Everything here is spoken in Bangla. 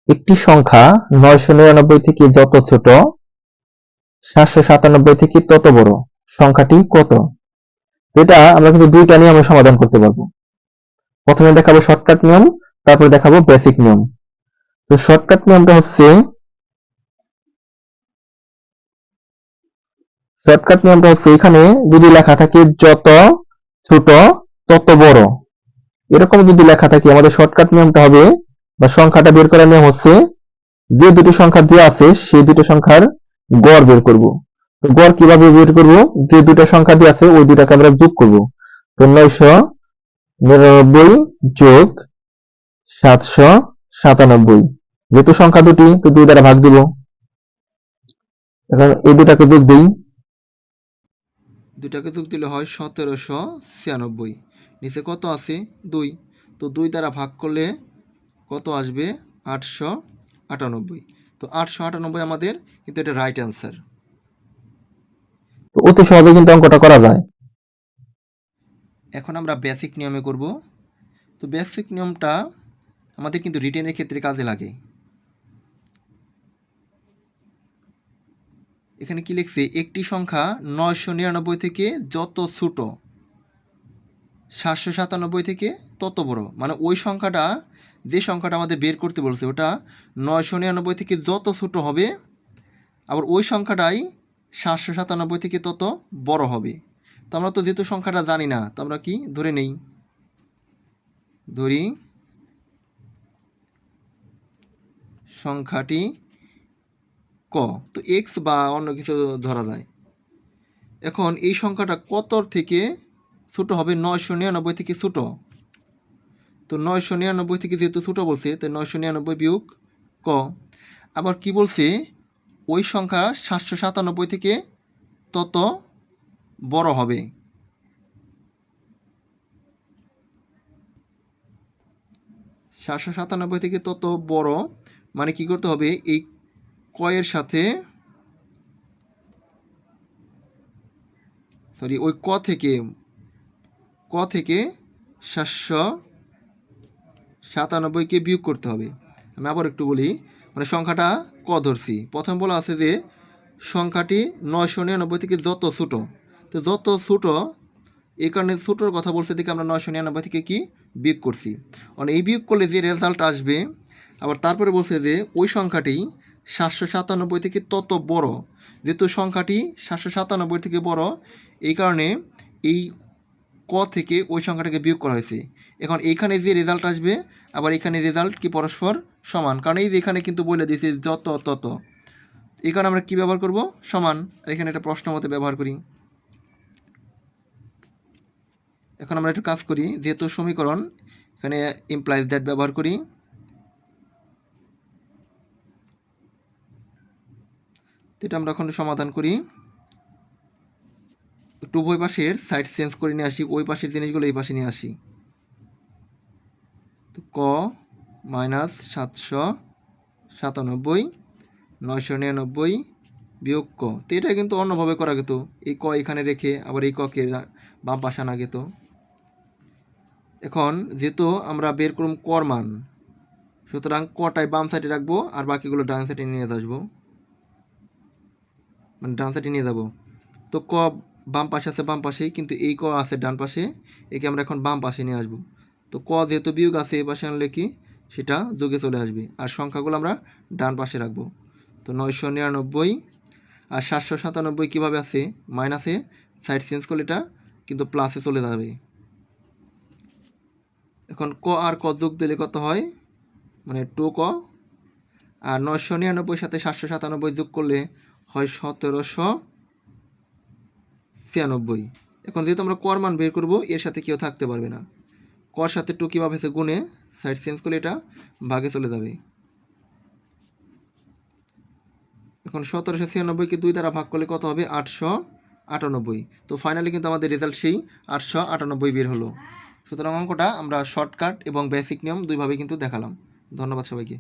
একটি সংখ্যা 999 থেকে যত ছোট 797 থেকে তত বড়, সংখ্যাটি কত? এটা আমরা কিন্তু দুইটা নিয়মে সমাধান করতে পারবো। প্রথমে দেখাবো শর্টকাট নিয়ম, তারপর দেখাবো বেসিক নিয়ম। তো শর্টকাট নিয়মটা হচ্ছে এখানে যদি লেখা থাকে যত ছোট তত বড়, এরকম যদি লেখা থাকে, আমাদের শর্টকাট নিয়মটা হবে বা সংখ্যাটা বের করার নিয়ম হচ্ছে যে দুটো সংখ্যা দেওয়া আছে সেই দুটো সংখ্যার গড় বের করব। তো গড় কিভাবে বের করব? যে দুটো সংখ্যা দেওয়া আছে ওই দুটাকে আমরা যোগ করব। তো 999 যোগ 797, যেহেতু সংখ্যা দুটি তো 2 দ্বারা ভাগ দিব। এখন এই দুটাকে যোগ দিই, দুটাকে যোগ দিলে হয় 1796, নিচে কত আছে 2, তো 2 দ্বারা ভাগ করলে কত আসবে 898। তো 898 আমাদের কিন্তু এটা রাইট অ্যান্সার। তো অতি সহজে কিন্তু অঙ্কটা করা যায়। এখন আমরা বেসিক নিয়মে করব। তো বেসিক নিয়মটা আমাদের কিন্তু রিটেনের ক্ষেত্রে কাজে লাগে। এখানে কি লিখছে, একটি সংখ্যা 999 থেকে যত ছোট 797 থেকে তত বড়, মানে ওই সংখ্যাটা, যে সংখ্যাটা আমাদের বের করতে বলছে ওটা 999 থেকে যত ছোট হবে, আবার ওই সংখ্যাটাই 797 থেকে তত বড় হবে। তো আমরা তো যেহেতু সংখ্যাটা জানি না, তো আমরা কি ধরে নেই, ধরি সংখ্যাটি ক, তো এক্স বা অন্য কিছু ধরা যায়। এখন এই সংখ্যাটা কত থেকে ছোট হবে? 999 থেকে ছোট। তো 999 থেকে যেহেতু ছোট বলছে, তো 999 বিয়োগ ক। আবার কি বলছে, ওই সংখ্যা 797 থেকে তত বড় হবে। সাতশো সাতানব্বই থেকে তত বড় মানে কি করতে হবে, এই কয়ের সাথে ওই ক থেকে 797কে বিয়োগ করতে হবে। আমি আবার একটু বলি, মানে সংখ্যাটা ক ধরছি, প্রথম বলা আছে যে সংখ্যাটি 999 থেকে যত ছোট, তো যত ছোট, এই কারণে ছোটোর কথা বলছে দেখে আমরা 999 থেকে কি বিয়োগ করছি। মানে এই বিয়োগ করলে যে রেজাল্ট আসবে, আবার তারপরে বলছে যে ওই সংখ্যাটি 797 থেকে তত বড়, যেহেতু সংখ্যাটি 797 থেকে বড়, এই কারণে এই ক থেকে ওই সংখ্যাটাকে বিয়োগ করা হয়েছে। এখন এইখানে যে রেজাল্ট আসবে, আবার এখানে রেজাল্ট কি পরস্পর সমান, কারণ এই যে এখানে কিন্তু বলে দিয়েছে যত তত, এই কারণে আমরা কী ব্যবহার করব? সমান। এখানে একটা প্রশ্ন মতে ব্যবহার করি। এখন আমরা একটু কাজ করি, যেহেতু সমীকরণ, এখানে ইমপ্লাইজ দ্যাট ব্যবহার করি। এটা আমরা এখন সমাধান করি। একটু উভয় পাশের সাইড চেঞ্জ করে নিয়ে আসি, ওই পাশের জিনিসগুলো এই পাশে নিয়ে আসি। তো ক মাইনাস 797 999 বিয়োগ ক, তো এটা কিন্তু অন্যভাবে করা যেত, এই ক এখানে রেখে আবার এই ককে বাম পাশে আনা যেত। এখন যেহেতু আমরা বের করুম কর মান, সুতরাং কটায় বাম সাইডে রাখবো আর বাকিগুলো ডান সাইডে নিয়ে আসবো, মানে ডান সাইডে নিয়ে যাব। তো ক বাম পাশে আছে, বাম পাশেই, কিন্তু এই ক আছে ডান পাশে, একে আমরা এখন বাম পাশে নিয়ে আসবো। তো ক যেহেতু বিয়োগ আছে, এ পাশে আনলে কি সেটা যোগে চলে আসবে, আর সংখ্যাগুলো আমরা ডান পাশে রাখবো। তো 999 আর 797 কীভাবে আছে, মাইনাসে সাইড চেঞ্জ করলে এটা কিন্তু প্লাসে চলে যাবে। এখন ক আর ক যোগ দিলে কত হয়, মানে 2 ক, আর 999 সাথে 797 যোগ করলে হয় 1796। এখন যেহেতু আমরা কর মান বের করবো, এর সাথে কেউ থাকতে পারবে না, কর সাথে 2 কীভাবে আছে গুণে সাইড চেঞ্জ করলে এটা ভাগে চলে যাবে। এখন 1796কে 2 দ্বারা ভাগ করলে কত হবে, 898। তো ফাইনালি কিন্তু আমাদের রেজাল্ট সেই 898 বের হলো। সুতরাং অঙ্কটা আমরা শর্টকাট এবং বেসিক নিয়ম দুইভাবে কিন্তু দেখালাম। ধন্যবাদ সবাইকে।